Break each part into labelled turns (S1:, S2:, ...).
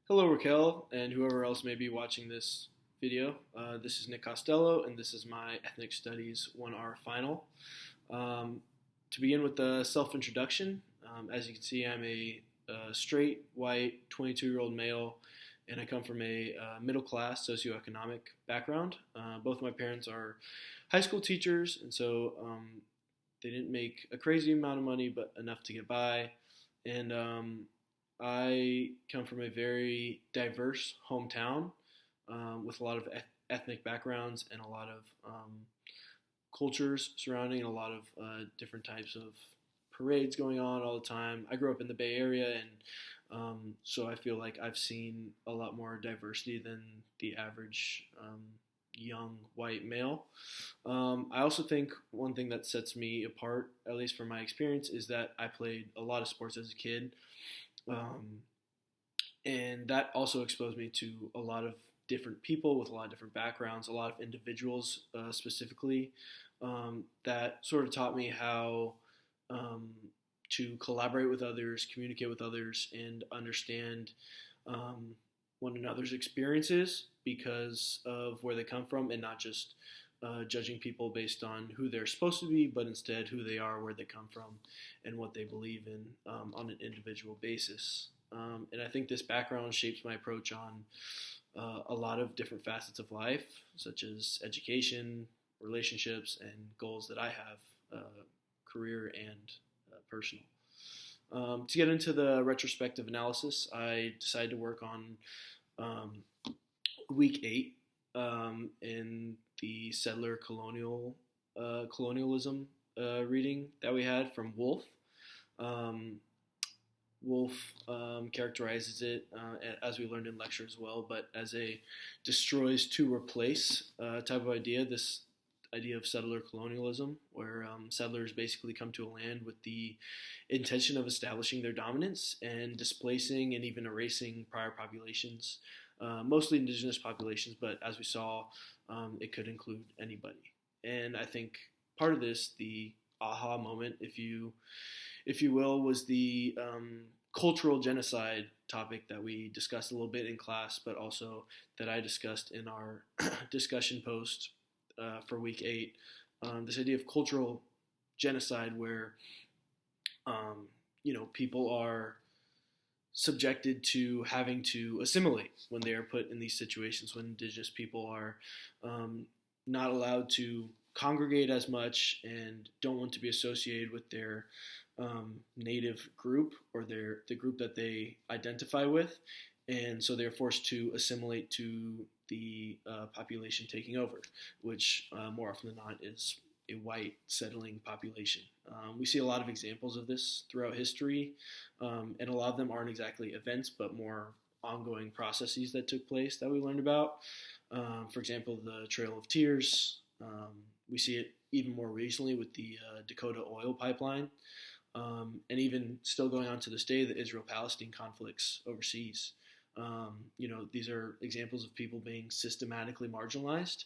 S1: Hello, Raquel, and whoever else may be watching this video. This is Nick Costello, and this is my Ethnic Studies 1R final. To begin with the self-introduction, as you can see, I'm a straight, white, 22-year-old male, and I come from a middle-class socioeconomic background. Both my parents are high school teachers, and so they didn't make a crazy amount of money, but enough to get by. And I come from a very diverse hometown with a lot of ethnic backgrounds and a lot of cultures surrounding, and a lot of different types of parades going on all the time. I grew up in the Bay Area, and so I feel like I've seen a lot more diversity than the average young white male. I also think one thing that sets me apart, at least from my experience, is that I played a lot of sports as a kid. And that also exposed me to a lot of different people with a lot of different backgrounds, a lot of individuals specifically, that sort of taught me how to collaborate with others, communicate with others, and understand one another's experiences because of where they come from, and not just judging people based on who they're supposed to be, but instead who they are, where they come from, and what they believe in on an individual basis. And I think this background shapes my approach on a lot of different facets of life, such as education, relationships, and goals that I have, career and personal. To get into the retrospective analysis, I decided to work on week 8 in the settler colonialism reading that we had from Wolfe. Wolfe characterizes it, as we learned in lecture as well, but as a destroys to replace type of idea. This idea of settler colonialism, where settlers basically come to a land with the intention of establishing their dominance and displacing and even erasing prior populations, mostly indigenous populations, but as we saw, it could include anybody. And I think part of this, the aha moment, if you will, was the cultural genocide topic that we discussed a little bit in class, but also that I discussed in our discussion post for week 8. This idea of cultural genocide, where people are subjected to having to assimilate when they are put in these situations, when indigenous people are not allowed to congregate as much and don't want to be associated with their native group or the group that they identify with, and so they're forced to assimilate to the population taking over, which more often than not is a white settling population. We see a lot of examples of this throughout history, and a lot of them aren't exactly events, but more ongoing processes that took place that we learned about. For example, the Trail of Tears. We see it even more recently with the Dakota oil pipeline, and even still going on to this day, the Israel-Palestine conflicts overseas. These are examples of people being systematically marginalized,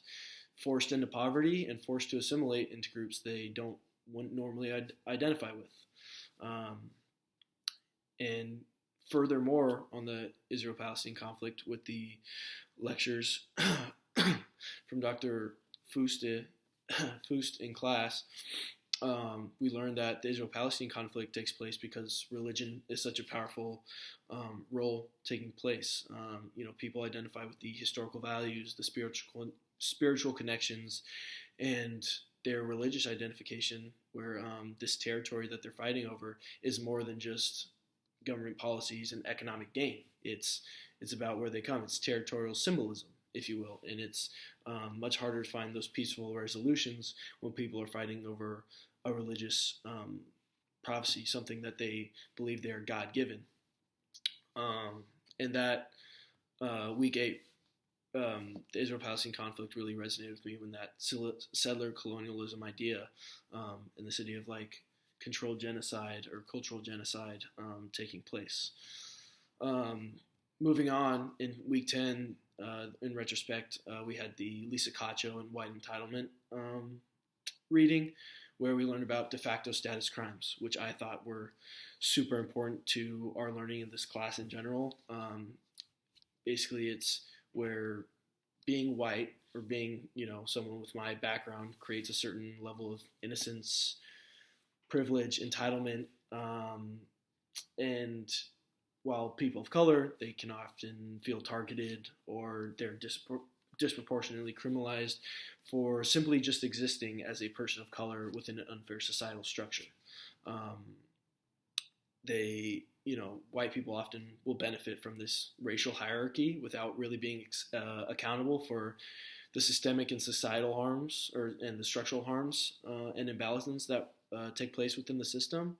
S1: forced into poverty, and forced to assimilate into groups they wouldn't normally identify with. And furthermore, on the Israel-Palestine conflict, with the lectures from Dr. Fust in class, we learned that the Israel-Palestine conflict takes place because religion is such a powerful role taking place. People identify with the historical values, the spiritual connections, and their religious identification, where this territory that they're fighting over is more than just government policies and economic gain. It's about where they come. It's territorial symbolism, if you will, and it's much harder to find those peaceful resolutions when people are fighting over a religious prophecy, something that they believe they are God-given. And that week 8, the Israel-Palestine conflict really resonated with me when that settler colonialism idea and this idea of like controlled genocide or cultural genocide taking place. Moving on, in week 10, in retrospect, we had the Lisa Cacho and White Entitlement reading, where we learned about de facto status crimes, which I thought were super important to our learning in this class in general. basically it's where being white or being, someone with my background creates a certain level of innocence, privilege, entitlement, and while people of color, they can often feel targeted or they're disproportionately criminalized for simply just existing as a person of color within an unfair societal structure. Um, White people often will benefit from this racial hierarchy without really being accountable for the systemic and societal harms and the structural harms and imbalances that take place within the system.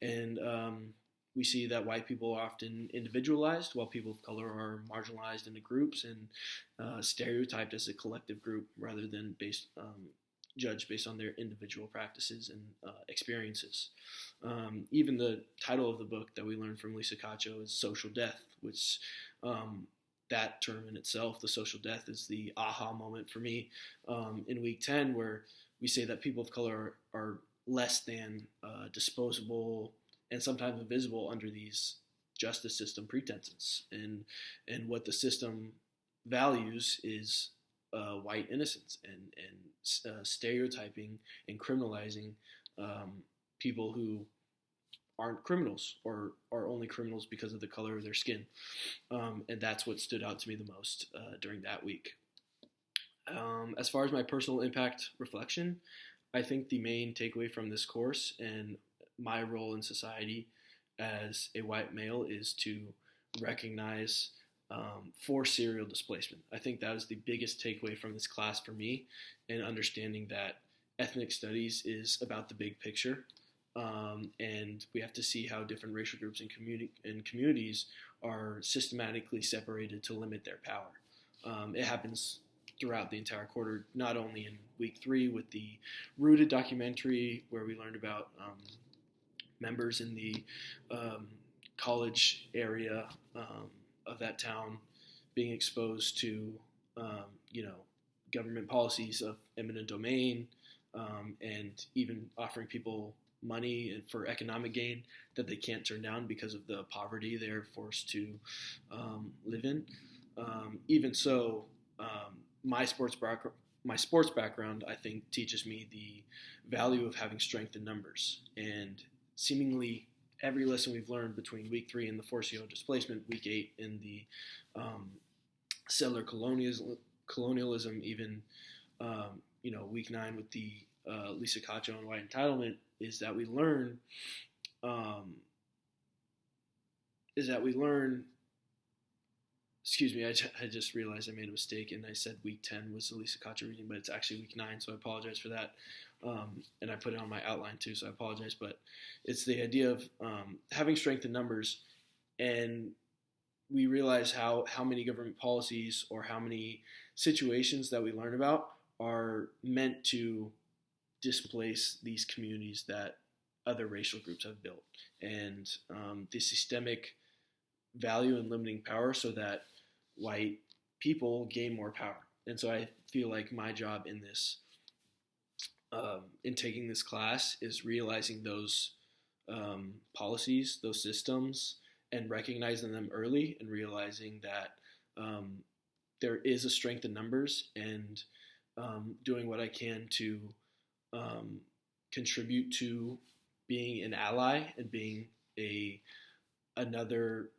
S1: And we see that white people are often individualized, while people of color are marginalized into groups and stereotyped as a collective group rather than judged based on their individual practices and experiences. Even the title of the book that we learned from Lisa Cacho is Social Death, which that term in itself, the social death, is the aha moment for me in week 10, where we say that people of color are less than disposable and sometimes invisible under these justice system pretenses. And what the system values is white innocence and stereotyping and criminalizing people who aren't criminals or are only criminals because of the color of their skin. And that's what stood out to me the most during that week. As far as my personal impact reflection, I think the main takeaway from this course and my role in society as a white male is to recognize forced serial displacement. I think that was the biggest takeaway from this class for me, and understanding that ethnic studies is about the big picture. And we have to see how different racial groups and communities are systematically separated to limit their power. It happens throughout the entire quarter, not only in week 3 with the Rooted documentary, where we learned about members in the college area of that town being exposed to, government policies of eminent domain, and even offering people money for economic gain that they can't turn down because of the poverty they're forced to live in. Even so, my sports background, I think, teaches me the value of having strength in numbers. And seemingly every lesson we've learned between week 3 in the forced serial displacement, week 8 in the settler colonialism, even week 9 with the Lisa Cacho and white entitlement, is that we learn excuse me, I just realized I made a mistake and I said week 10 was the Lisa Cacho reading, but it's actually week 9, so I apologize for that. And I put it on my outline too, so I apologize. But it's the idea of having strength in numbers, and we realize how many government policies or how many situations that we learn about are meant to displace these communities that other racial groups have built, and the systemic value in limiting power so that white people gain more power. And so I feel like my job in this, in taking this class, is realizing those policies, those systems, and recognizing them early, and realizing that there is a strength in numbers, and doing what I can to contribute to being an ally and being another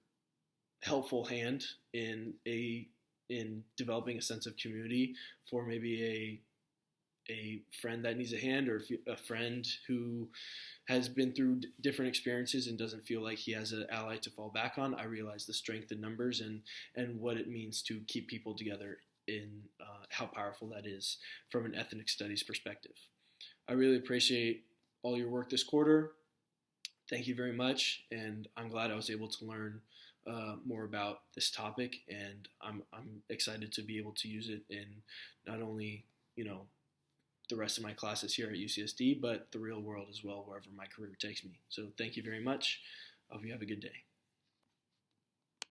S1: helpful hand in developing a sense of community for maybe a friend that needs a hand, or a friend who has been through different experiences and doesn't feel like he has an ally to fall back on. I realize the strength in numbers and what it means to keep people together, in how powerful that is from an ethnic studies perspective. I really appreciate all your work this quarter. Thank you very much, and I'm glad I was able to learn more about this topic, and I'm excited to be able to use it in not only the rest of my classes here at UCSD, but the real world as well, wherever my career takes me. So thank you very much. I hope you have a good day.